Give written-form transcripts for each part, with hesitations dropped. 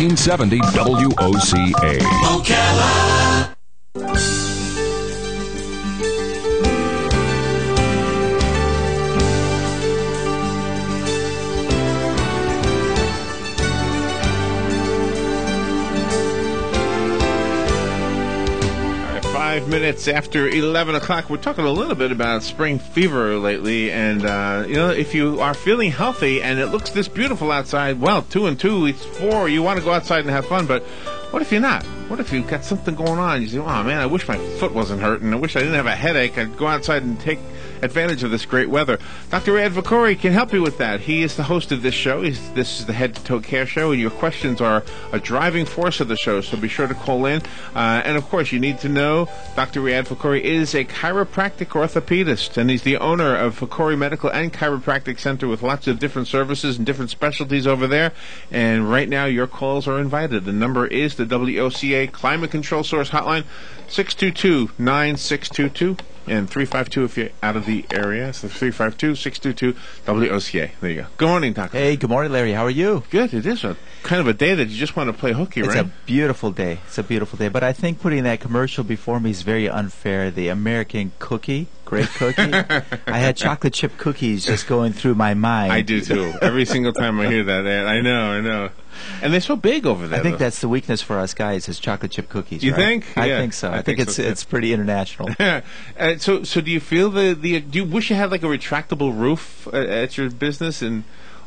1470 WOCA. Ocala. All right, 5 minutes after 11 o'clock. We're talking a little bit about spring fever lately, and if you are feeling healthy and it looks this beautiful outside, well, 2 and 2 it's 4. You want to go outside and have fun, but what if you're not? What if you've got something going on? You say, oh man, I wish my foot wasn't hurting. I wish I didn't have a headache. I'd go outside and take advantage of this great weather. Dr. Riadh Fakhoury can help you with that. He is the host of this show. This is the Head to Toe Care Show, and your questions are a driving force of the show, so be sure to call in. And of course, you need to know Dr. Riadh Fakhoury is a chiropractic orthopedist, and he's the owner of Fakhoury Medical and Chiropractic Center with lots of different services and different specialties over there. And right now, your calls are invited. The number is the WOCA Climate Control Source Hotline, 622-9622. And 352 if you're out of the area. So 352-622-WOCA. There you go. Good morning, Doctor. Hey, good morning, Larry. How are you? Good. It is a kind of a day that you just want to play hooky, right? It's a beautiful day. It's a beautiful day. But I think putting that commercial before me is very unfair. The American cookie, great cookie. I had chocolate chip cookies just going through my mind. I do, too. Every single time I hear that ad. I know. And they're so big over there. I think that's the weakness for us guys is chocolate chip cookies. You right? think? I Yeah. think so. I think so, it's pretty international. So do you feel do you wish you had like a retractable roof at your business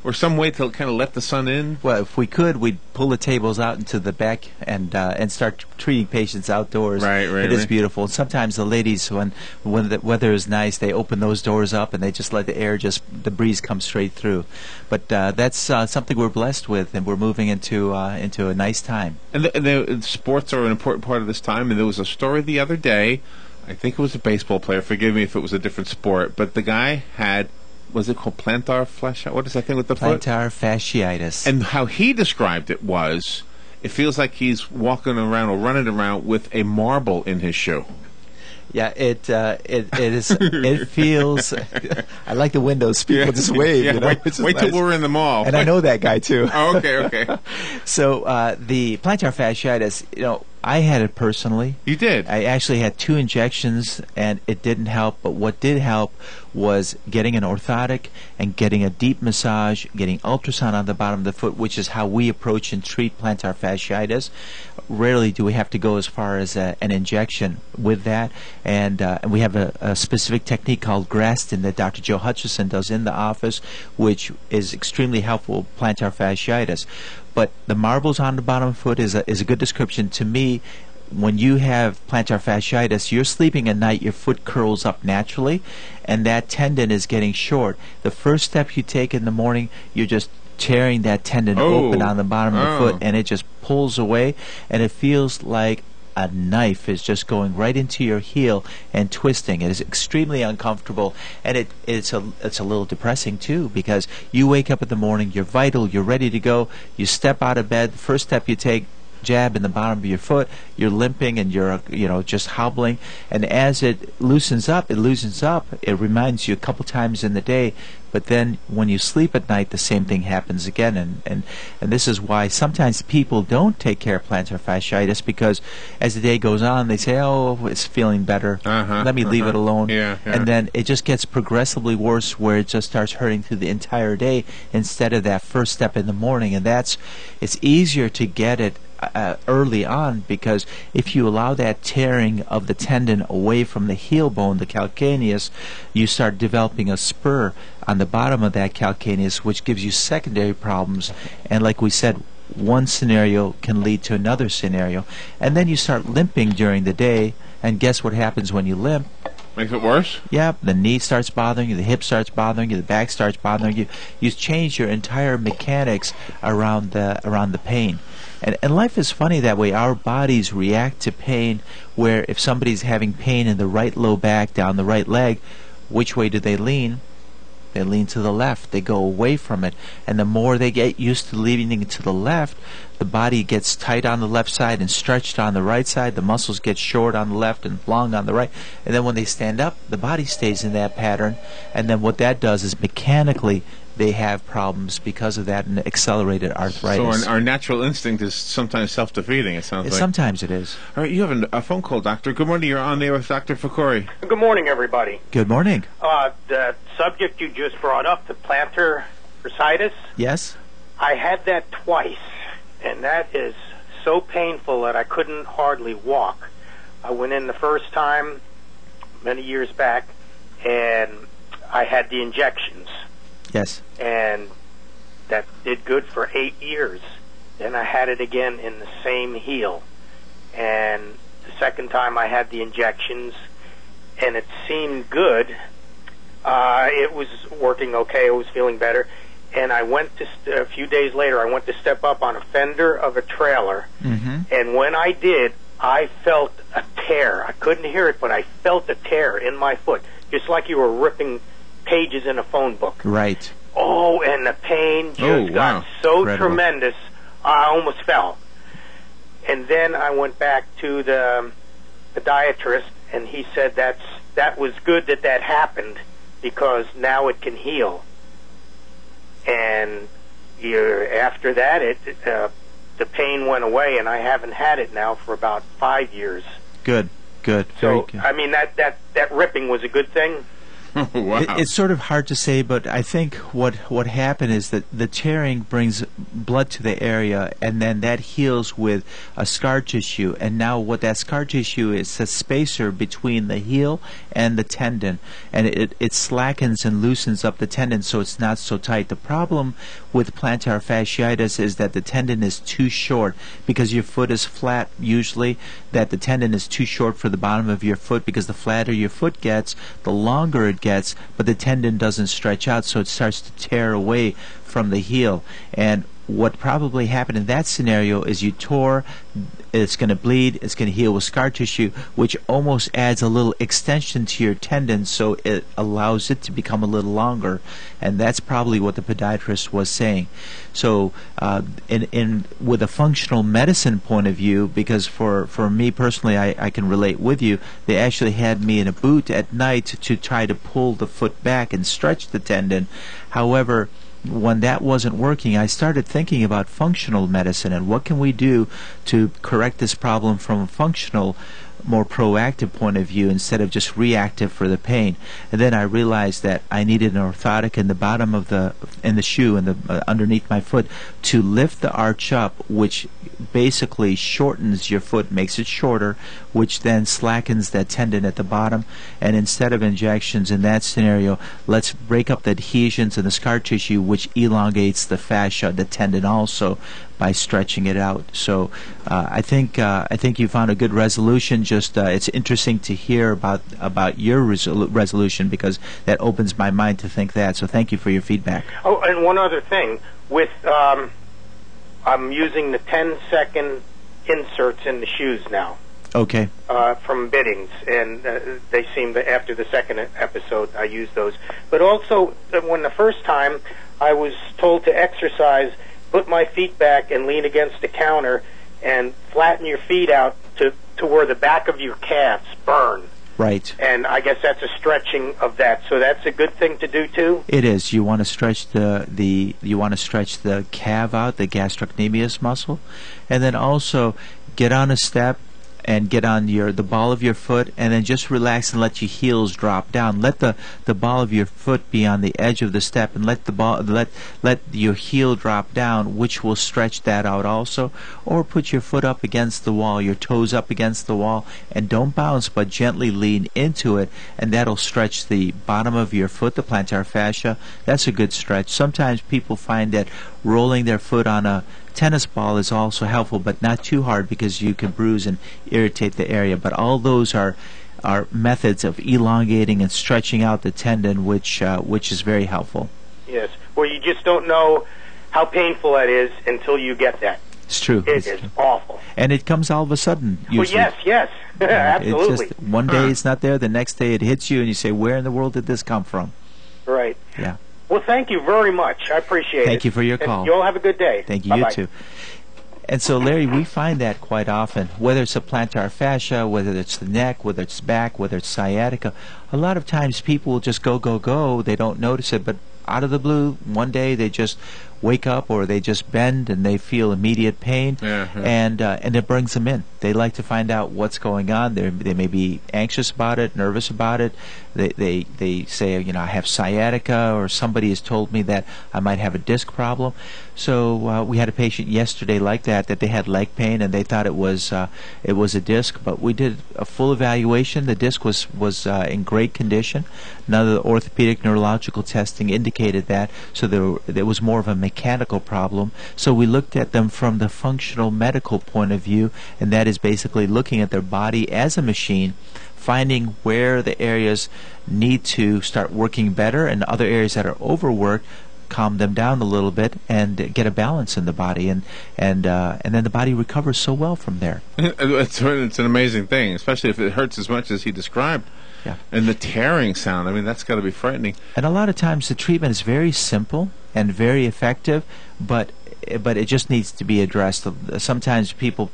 or some way to kind of let the sun in? Well, if we could, we'd pull the tables out into the back and start treating patients outdoors. Right. It is beautiful. And sometimes the ladies, when the weather is nice, they open those doors up and they just let the breeze come straight through. But that's something we're blessed with, and we're moving into a nice time. And the sports are an important part of this time. And there was a story the other day. I think it was a baseball player. Forgive me if it was a different sport, but the guy had. Was it called plantar fasciitis? What is that thing with the foot? Plantar fasciitis. And how he described it was, it feels like he's walking around or running around with a marble in his shoe. Yeah, it is. It feels. I like the windows. People just wave. Yeah, you know? wait till we're in the mall. And I know that guy too. Oh, okay. So the plantar fasciitis, I had it personally. You did? I actually had 2 injections, and it didn't help. But what did help was getting an orthotic and getting a deep massage, getting ultrasound on the bottom of the foot, which is how we approach and treat plantar fasciitis. Rarely do we have to go as far as an injection with that. And we have a specific technique called Graston that Dr. Joe Hutchison does in the office, which is extremely helpful with plantar fasciitis. But the marbles on the bottom of the foot is a good description to me. When you have plantar fasciitis, you're sleeping at night, your foot curls up naturally, and that tendon is getting short. The first step you take in the morning, you're just tearing that tendon open on the bottom of the foot, and it just pulls away, and it feels like a knife is just going right into your heel and twisting. It is extremely uncomfortable, and it's a little depressing too, because you wake up in the morning, you're vital, you're ready to go, you step out of bed, the first step you take, jab in the bottom of your foot, you're limping and you're just hobbling, and as it loosens up, it reminds you a couple times in the day, but then when you sleep at night, the same thing happens again, and this is why sometimes people don't take care of plantar fasciitis, because as the day goes on, they say, oh, it's feeling better, let me leave it alone, and then it just gets progressively worse, where it just starts hurting through the entire day instead of that first step in the morning, and it's easier to get it early on, because if you allow that tearing of the tendon away from the heel bone, the calcaneus, you start developing a spur on the bottom of that calcaneus, which gives you secondary problems. And like we said, one scenario can lead to another scenario, and then you start limping during the day, and guess what happens when you limp? Makes it worse? Yeah, the knee starts bothering you, the hip starts bothering you, the back starts bothering you. You change your entire mechanics around the pain. And life is funny that way. Our bodies react to pain, where if somebody's having pain in the right low back, down the right leg, which way do they lean? They lean to the left. They go away from it. And the more they get used to leaning to the left, the body gets tight on the left side and stretched on the right side. The muscles get short on the left and long on the right. And then when they stand up, the body stays in that pattern. And then what that does is mechanically they have problems because of that and accelerated arthritis. So our natural instinct is sometimes self-defeating, it sounds like. Sometimes it is. All right, you have a phone call, Doctor. Good morning. You're on there with Dr. Fakhoury. Good morning, everybody. Good morning. The subject you just brought up, the plantar fasciitis, Yes? I had that twice, and that is so painful that I couldn't hardly walk. I went in the first time many years back, and I had the injections, Yes. and that did good for 8 years. Then I had it again in the same heel, and the second time I had the injections, and it seemed good. It was working okay. I was feeling better. And I went to, a few days later, I went to step up on a fender of a trailer. Mm-hmm. And when I did, I felt a tear. I couldn't hear it, but I felt a tear in my foot, just like you were ripping pages in a phone book. Right. Oh, and the pain just got so Incredible. tremendous, I almost fell. And then I went back to the podiatrist, and he said that was good that happened, because now it can heal. And after that, the pain went away, and I haven't had it now for about 5 years. Good. Good. Very So, good. I mean, that ripping was a good thing. Wow. It's sort of hard to say, but I think what happened is that the tearing brings blood to the area, and then that heals with a scar tissue. And now what that scar tissue is a spacer between the heel and the tendon, and it slackens and loosens up the tendon so it's not so tight. The problem with plantar fasciitis is that the tendon is too short, because your foot is flat usually, that the tendon is too short for the bottom of your foot, because the flatter your foot gets, the longer it gets, but the tendon doesn't stretch out, so it starts to tear away from the heel. And what probably happened in that scenario is you tore, it's going to bleed, it's going to heal with scar tissue, which almost adds a little extension to your tendon, so it allows it to become a little longer. And that's probably what the podiatrist was saying. So with a functional medicine point of view, because for me personally, I can relate with you, they actually had me in a boot at night to try to pull the foot back and stretch the tendon. However, when that wasn't working, I started thinking about functional medicine and what can we do to correct this problem from a functional, more proactive point of view instead of just reactive for the pain. And then I realized that I needed an orthotic in the bottom of the shoe and underneath my foot to lift the arch up, which basically shortens your foot, makes it shorter, which then slackens that tendon at the bottom. And instead of injections in that scenario, let's break up the adhesions and the scar tissue, which elongates the fascia, the tendon also, by stretching it out. So I think you found a good resolution. Just it's interesting to hear about your resolution, because that opens my mind to think that. So thank you for your feedback. Oh, and one other thing. With I'm using the 10-second inserts in the shoes now. Okay. From Biddings, and they seem to, after the second episode, I used those. But also, when the first time I was told to exercise, put my feet back and lean against the counter and flatten your feet out to where the back of your calves burn. Right. And I guess that's a stretching of that. So that's a good thing to do too. It is. You want to stretch the calf out, the gastrocnemius muscle, and then also get on a step and get on the ball of your foot, and then just relax and let your heels drop down. Let the ball of your foot be on the edge of the step, and let your heel drop down, which will stretch that out also. Or put your foot up against the wall, your toes up against the wall, and don't bounce, but gently lean into it, and that'll stretch the bottom of your foot, the plantar fascia. That's a good stretch. Sometimes people find that rolling their foot on a tennis ball is also helpful, but not too hard, because you can bruise and irritate the area. But all those are methods of elongating and stretching out the tendon, which is very helpful. Yes. Well, you just don't know how painful that is until you get that. It's true. It is awful. And it comes all of a sudden, usually. Well, yes. Absolutely. It's just one day it's not there, the next day it hits you, and you say, where in the world did this come from? Right. Yeah. Well, thank you very much. I appreciate it. Thank you for your call. And you all have a good day. Thank you. Bye-bye. You too. And so, Larry, we find that quite often, whether it's a plantar fascia, whether it's the neck, whether it's back, whether it's sciatica. A lot of times people will just go. They don't notice it, but out of the blue. One day they just wake up or they just bend and they feel immediate pain, and it brings them in. They like to find out what's going on. They may be anxious about it, nervous about it. They say, you know, I have sciatica, or somebody has told me that I might have a disc problem. So we had a patient yesterday like that they had leg pain and they thought it was a disc, but we did a full evaluation. The disc was in great condition. None of the orthopedic neurological testing indicated that, so there was more of a mechanical problem. So we looked at them from the functional medical point of view, and that is basically looking at their body as a machine, finding where the areas need to start working better and other areas that are overworked, calm them down a little bit and get a balance in the body, and then the body recovers so well from there. It's an amazing thing, especially if it hurts as much as he described. Yeah. And the tearing sound, I mean, that's got to be frightening. And a lot of times the treatment is very simple and very effective, but it just needs to be addressed. Sometimes people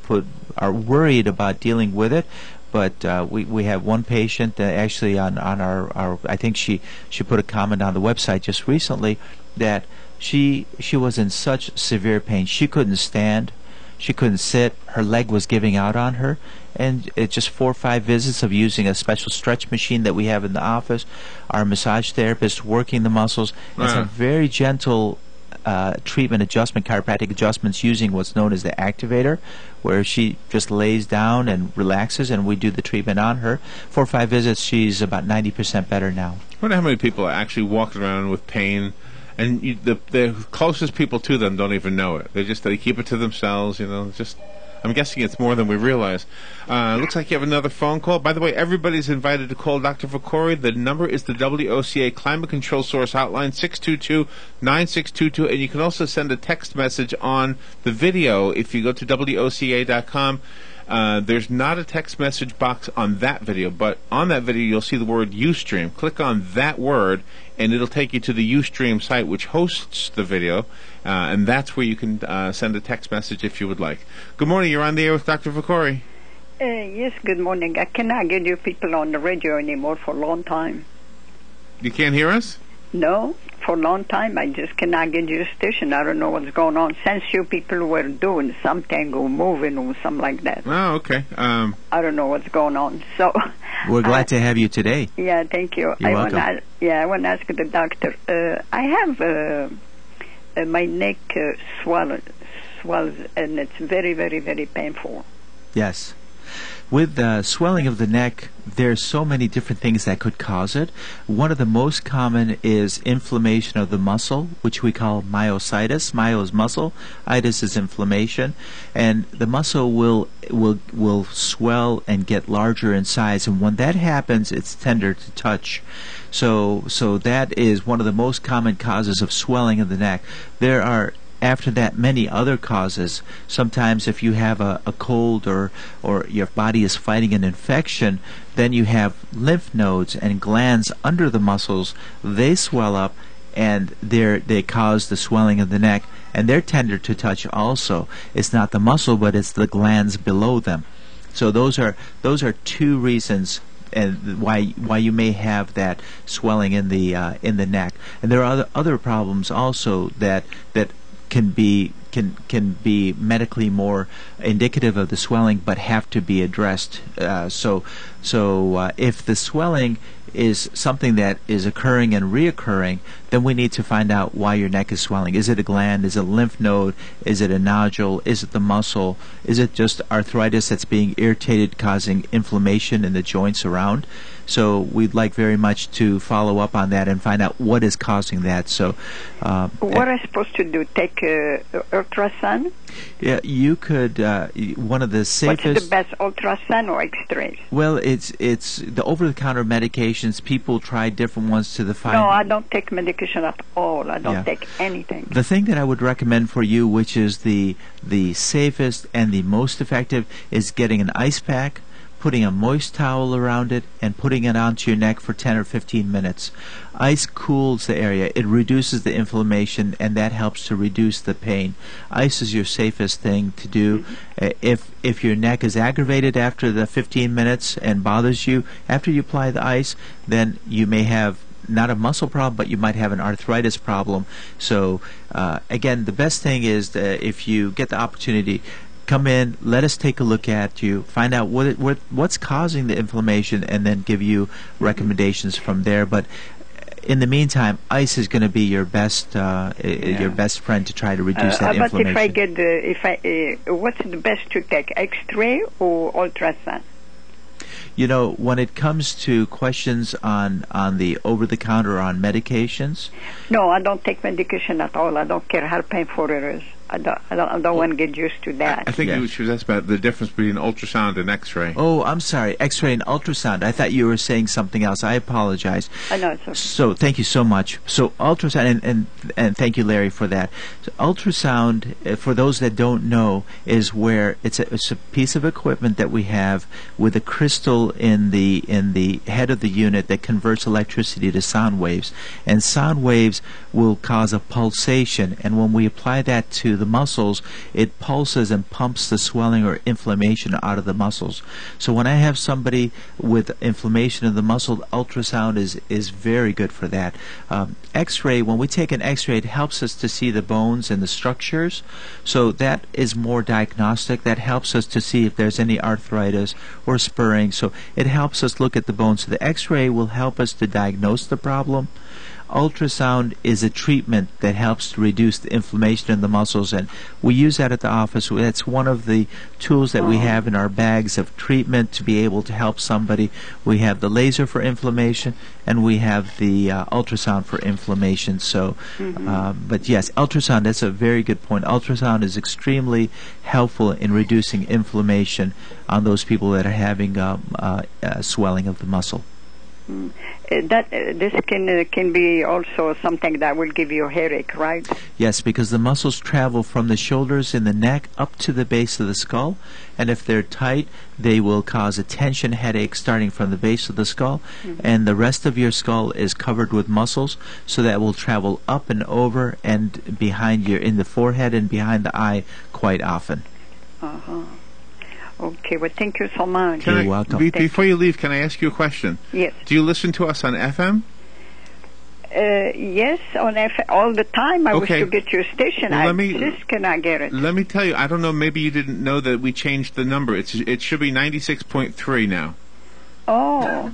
are worried about dealing with it, but we have one patient actually on our I think she put a comment on the website just recently that she was in such severe pain. She couldn't stand, she couldn't sit, her leg was giving out on her, and it's just 4 or 5 visits of using a special stretch machine that we have in the office, our massage therapist working the muscles. It's a very gentle treatment adjustment, chiropractic adjustments, using what's known as the activator, where she just lays down and relaxes, and we do the treatment on her. 4 or 5 visits, she's about 90% better now. I wonder how many people are actually walking around with pain, and the closest people to them don't even know it. They keep it to themselves, you know. I'm guessing it's more than we realize. Looks like you have another phone call. By the way, everybody's invited to call Dr. Fakhoury. The number is the WOCA Climate Control Source Hotline, 622-9622. And you can also send a text message on the video. If you go to WOCA.com, there's not a text message box on that video, but on that video you'll see the word Ustream. Click on that word, and it'll take you to the Ustream site, which hosts the video, and that's where you can send a text message if you would like. Good morning. You're on the air with Dr. Fakhoury. Yes, good morning. I cannot get you people on the radio anymore for a long time. You can't hear us? No, for a long time. I just cannot get you a station. I don't know what's going on. Since you people were doing something or moving or something like that. Oh, okay. I don't know what's going on. So we're glad to have you today. Yeah, thank you. You're welcome. I want to ask the doctor. I have my neck swells, and it's very, very, very painful. Yes. With swelling of the neck, there's so many different things that could cause it. One of the most common is inflammation of the muscle, which we call myositis. Myo is muscle, itis is inflammation, and the muscle will swell and get larger in size. And when that happens, it's tender to touch. So that is one of the most common causes of swelling of the neck. There are, after that, many other causes. Sometimes if you have a cold or your body is fighting an infection, then you have lymph nodes and glands under the muscles. They swell up, and they cause the swelling of the neck, and they're tender to touch also. It's not the muscle, but it's the glands below them. So those are 2 reasons and why you may have that swelling in the neck. And there are other problems also that can be medically more indicative of the swelling, but have to be addressed. So if the swelling is something that is occurring and reoccurring, then we need to find out why your neck is swelling. Is it a gland? Is it a lymph node? Is it a nodule? Is it the muscle? Is it just arthritis that's being irritated, causing inflammation in the joints around? So we'd like very much to follow up on that and find out what is causing that. So, what am I supposed to do? Take ultrasound? Yeah, you could. One of the safest. What's the best, ultrasound or X-rays? Well, it's the over-the-counter medications. People try different ones to the find. No, I don't take medication at all. I don't take anything. The thing that I would recommend for you, which is the safest and the most effective, is getting an ice pack, putting a moist towel around it, and putting it onto your neck for 10 or 15 minutes. Ice cools the area. It reduces the inflammation, and that helps to reduce the pain. Ice is your safest thing to do. If your neck is aggravated after the 15 minutes and bothers you, after you apply the ice, then you may have not a muscle problem, but you might have an arthritis problem. So again, the best thing is that if you get the opportunity, come in, let us take a look at you, find out what's causing the inflammation, and then give you recommendations from there. But in the meantime, ice is going to be your best friend to try to reduce that inflammation. But if I get what's the best to take, X-ray or ultrasound? You know, when it comes to questions on the over-the-counter or on medications. No, I don't take medication at all. I don't care how painful it is. I don't want to get used to that. I think she was asked about the difference between ultrasound and X-ray. Oh, I'm sorry, X-ray and ultrasound. I thought you were saying something else. I apologize. I know. It's okay. So thank you so much. So ultrasound, and thank you, Larry, for that. So ultrasound, for those that don't know, is where it's a piece of equipment that we have with a crystal in the head of the unit that converts electricity to sound waves, and sound waves will cause a pulsation, and when we apply that to the muscles, it pulses and pumps the swelling or inflammation out of the muscles. So when I have somebody with inflammation of the muscle, ultrasound is very good for that. X-ray, when we take an X-ray, it helps us to see the bones and the structures, so that is more diagnostic. That helps us to see if there's any arthritis or spurring, so it helps us look at the bones. So the X-ray will help us to diagnose the problem. Ultrasound is a treatment that helps to reduce the inflammation in the muscles, and we use that at the office. That's one of the tools that we have in our bags of treatment to be able to help somebody. We have the laser for inflammation, and we have the ultrasound for inflammation. So, but yes, ultrasound, that's a very good point. Ultrasound is extremely helpful in reducing inflammation on those people that are having swelling of the muscle. This can be also something that will give you a headache, right? Yes, because the muscles travel from the shoulders and the neck up to the base of the skull, and if they're tight, they will cause a tension headache starting from the base of the skull, and the rest of your skull is covered with muscles, so that will travel up and over and behind in the forehead and behind the eye quite often. Okay, well, thank you so much. You're welcome. Before you leave, can I ask you a question? Yes. Do you listen to us on FM? Yes, on FM all the time. I wish to get your station. Well, I just cannot get it. Let me tell you, I don't know, maybe you didn't know that we changed the number. It should be 96.3 now. Oh.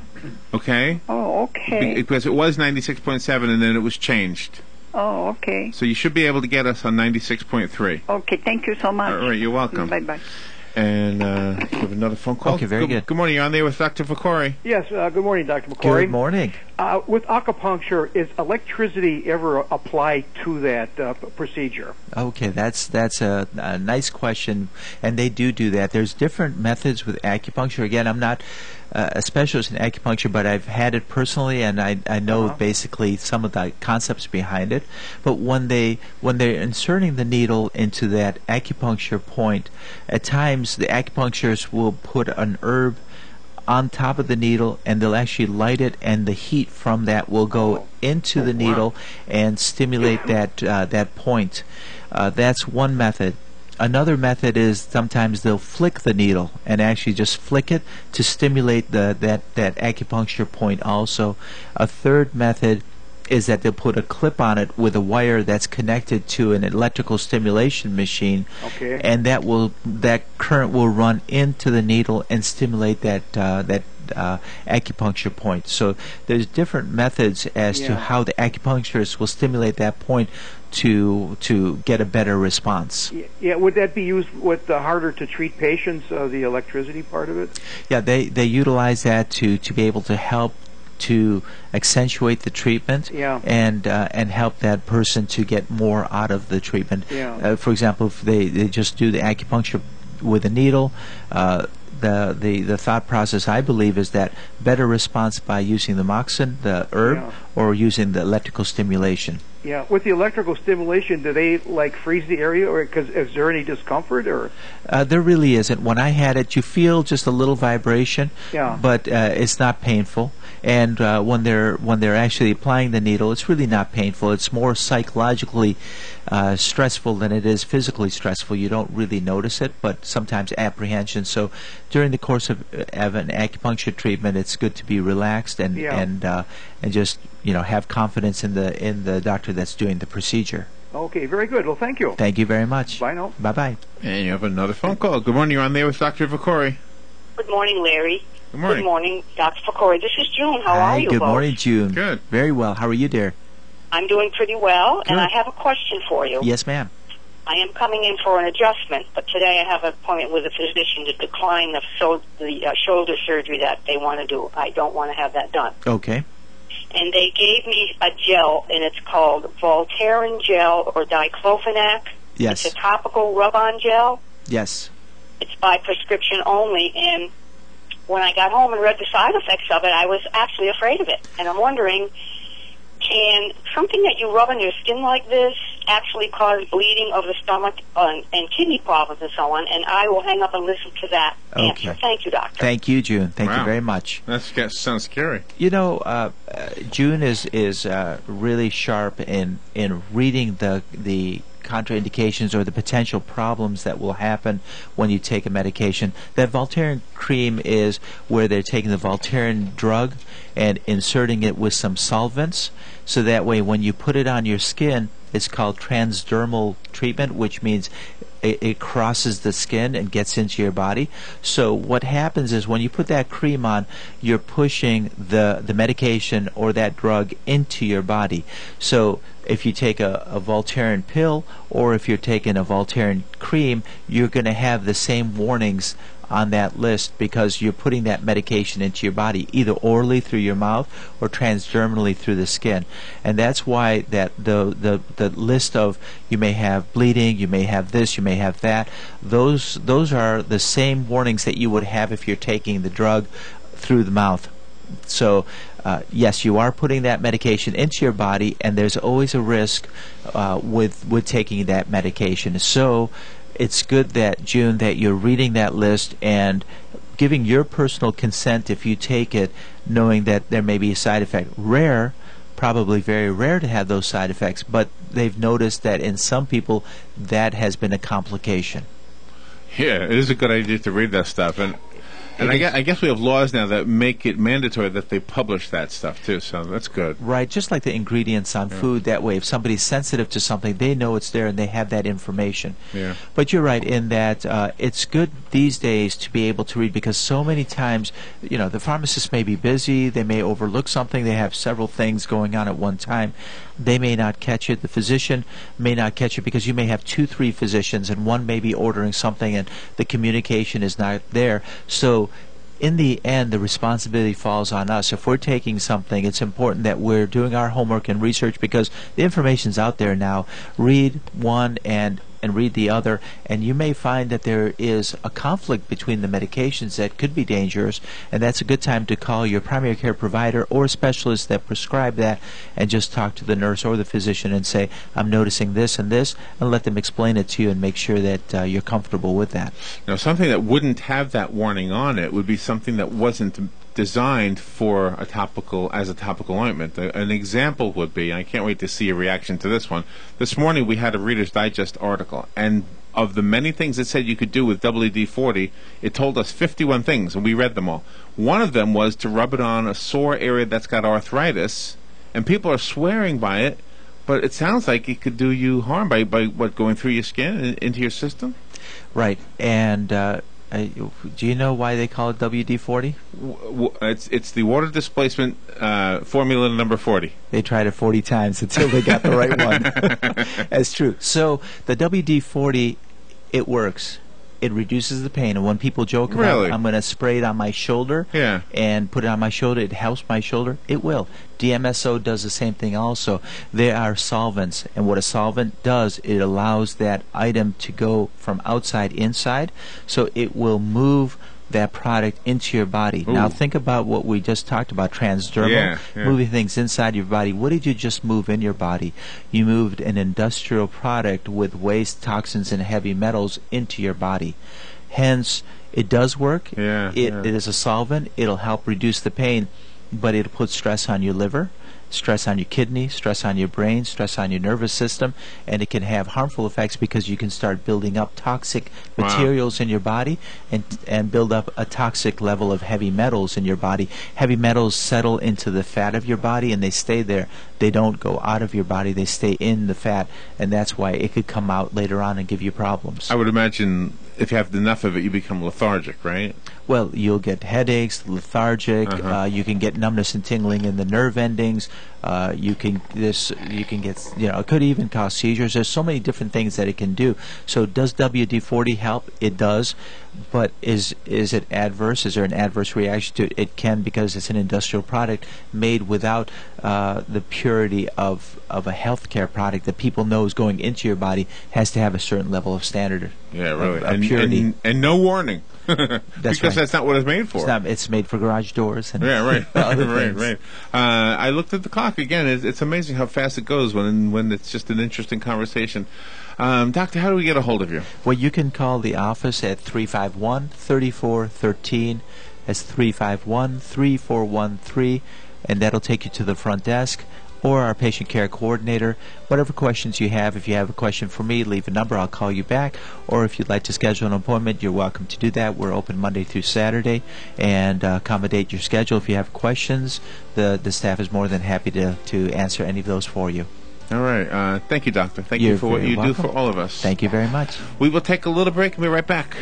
Okay? Oh, okay. Because it was 96.7 and then it was changed. Oh, okay. So you should be able to get us on 96.3. Okay, thank you so much. All right, you're welcome. Bye-bye. And we have another phone call. Okay, very good. Good morning. You're on there with Dr. Fakhoury. Yes, good morning, Dr. McCory. Good morning. With acupuncture, is electricity ever applied to that procedure? Okay, that's a nice question, and they do that. There's different methods with acupuncture. Again, I'm not a specialist in acupuncture, but I've had it personally, and I know basically some of the concepts behind it. But when they're inserting the needle into that acupuncture point, at times the acupuncturist will put an herb on top of the needle, and they'll actually light it, and the heat from that will go into the needle and stimulate that point. That's one method. Another method is sometimes they'll flick the needle and actually just flick it to stimulate that acupuncture point also. A third method is that they'll put a clip on it with a wire that's connected to an electrical stimulation machine, and that current will run into the needle and stimulate that acupuncture point. So there's different methods as to how the acupuncturist will stimulate that point to get a better response. Yeah, would that be used with the harder to treat patients, the electricity part of it? Yeah, they utilize that to be able to help to accentuate the treatment and help that person to get more out of the treatment. For example, if they just do the acupuncture with a needle, the thought process, I believe, is that better response by using the moxin, the herb, or using the electrical stimulation. Yeah, with the electrical stimulation, do they freeze the area, or is there any discomfort, or? There really isn't. When I had it, you feel just a little vibration, but it's not painful. And when they're actually applying the needle, it's really not painful. It's more psychologically stressful than it is physically stressful. You don't really notice it, but sometimes apprehension. So during the course of an acupuncture treatment, it's good to be relaxed and just have confidence in the doctor that's doing the procedure. Okay, very good. Well, thank you. Thank you very much. Bye now. Bye-bye. And you have another phone call. Good morning. You're on there with Dr. Fakhoury. Good morning, Larry. Good morning. Good morning, Dr. Fakhoury. This is June. How Hi, are you good both? morning, June. Good. Very well. How are you, dear? I'm doing pretty well, and Good. I have a question for you. Yes, ma'am. I am coming in for an adjustment, but today I have an appointment with a physician to decline the shoulder surgery that they want to do. I don't want to have that done. Okay. And they gave me a gel, and it's called Voltaren gel or diclofenac. Yes. It's a topical rub-on gel. Yes. It's by prescription only, and when I got home and read the side effects of it, I was actually afraid of it. And I'm wondering, can something that you rub on your skin like this actually cause bleeding of the stomach and kidney problems and so on? And I will hang up and listen to that answer. Thank you, doctor. Thank you, June. Thank you very much. That sounds scary. June is really sharp in reading the contraindications or the potential problems that will happen when you take a medication. That Voltaren cream is where they're taking the Voltaren drug and inserting it with some solvents, so that way when you put it on your skin, it's called transdermal treatment, which means it crosses the skin and gets into your body. So what happens is when you put that cream on, you're pushing the medication or that drug into your body. So if you take a Voltaren pill or if you're taking a Voltaren cream, you're going to have the same warnings on that list because you're putting that medication into your body, either orally through your mouth or transdermally through the skin. And that's why that the list of you may have bleeding, you may have this, you may have that, those are the same warnings that you would have if you're taking the drug through the mouth. So yes, you are putting that medication into your body, and there's always a risk with taking that medication. So it's good that, June, that you're reading that list and giving your personal consent if you take it, knowing that there may be a side effect. Rare, probably very rare to have those side effects, but they've noticed that in some people that has been a complication. Yeah, it is a good idea to read that stuff. And I guess we have laws now that make it mandatory that they publish that stuff, too, so that's good. Right, just like the ingredients on food. That way, if somebody's sensitive to something, they know it's there and they have that information. Yeah. But you're right in that it's good these days to be able to read, because so many times, the pharmacist may be busy, they may overlook something, they have several things going on at one time. They may not catch it. The physician may not catch it because you may have 2-3 physicians and one may be ordering something and the communication is not there. So in the end, the responsibility falls on us. If we're taking something, it's important that we're doing our homework and research, because the information's out there now. Read one and read the other, and you may find that there is a conflict between the medications that could be dangerous, and that's a good time to call your primary care provider or a specialist that prescribe that and just talk to the nurse or the physician and say, I'm noticing this and this, and let them explain it to you and make sure that you're comfortable with that. Now, something that wouldn't have that warning on it would be something that wasn't designed for a topical ointment. An example would be, I can't wait to see your reaction to this one. This morning we had a Reader's Digest article, and of the many things it said you could do with WD-40, it told us 51 things, and we read them all. One of them was to rub it on a sore area that's got arthritis, and people are swearing by it, but it sounds like it could do you harm by what, going through your skin and into your system? Right, and do you know why they call it WD-40? It's the water displacement formula number 40. They tried it 40 times until they got the right one. That's true. So the WD-40, it works. It reduces the pain. And when people joke about, I'm going to spray it on my shoulder and put it on my shoulder, it helps my shoulder, it will. DMSO does the same thing also. There are solvents, and what a solvent does, it allows that item to go from outside inside, so it will move that product into your body. Ooh. Now think about what we just talked about, transdermal, moving things inside your body. What did you just move in your body? You moved an industrial product with waste, toxins, and heavy metals into your body. Hence, it does work. It is a solvent. It'll help reduce the pain, but it'll put stress on your liver, stress on your kidney, stress on your brain, stress on your nervous system, and it can have harmful effects because you can start building up toxic materials in your body and build up a toxic level of heavy metals in your body. Heavy metals settle into the fat of your body and they stay there. They don't go out of your body, they stay in the fat, and that's why it could come out later on and give you problems. I would imagine if you have enough of it, you become lethargic, right? Well, you'll get headaches, lethargic. You can get numbness and tingling in the nerve endings. You can get, it could even cause seizures. There's so many different things that it can do. So, does WD-40 help? It does. But is it adverse? Is there an adverse reaction to it? It can, because it's an industrial product made without the purity of a healthcare product that people know is going into your body. Has to have a certain level of standard. Yeah, really. Of purity. And no warning. That's because right. that's not what it's made for. It's made for garage doors and other things. Right. I looked at the clock again. It's amazing how fast it goes when it's just an interesting conversation. Doctor, how do we get a hold of you? Well, you can call the office at 351-3413. That's 351-3413, and that'll take you to the front desk or our patient care coordinator. Whatever questions you have, if you have a question for me, leave a number, I'll call you back. Or if you'd like to schedule an appointment, you're welcome to do that. We're open Monday through Saturday and accommodate your schedule. If you have questions, the staff is more than happy to answer any of those for you. All right. Thank you, Doctor. Thank you for what you do for all of us. Thank you very much. We will take a little break and be right back.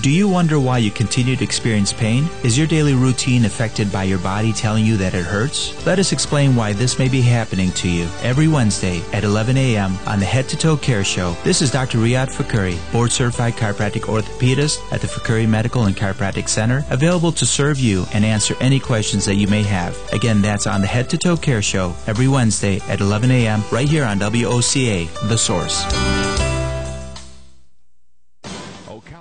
Do you wonder why you continue to experience pain? Is your daily routine affected by your body telling you that it hurts? Let us explain why this may be happening to you every Wednesday at 11 a.m. on the Head to Toe Care Show. This is Dr. Riadh Fakhoury, board-certified chiropractic orthopedist at the Fakhoury Medical and Chiropractic Center, available to serve you and answer any questions that you may have. Again, that's on the Head to Toe Care Show every Wednesday at 11 a.m. right here on WOCA, The Source.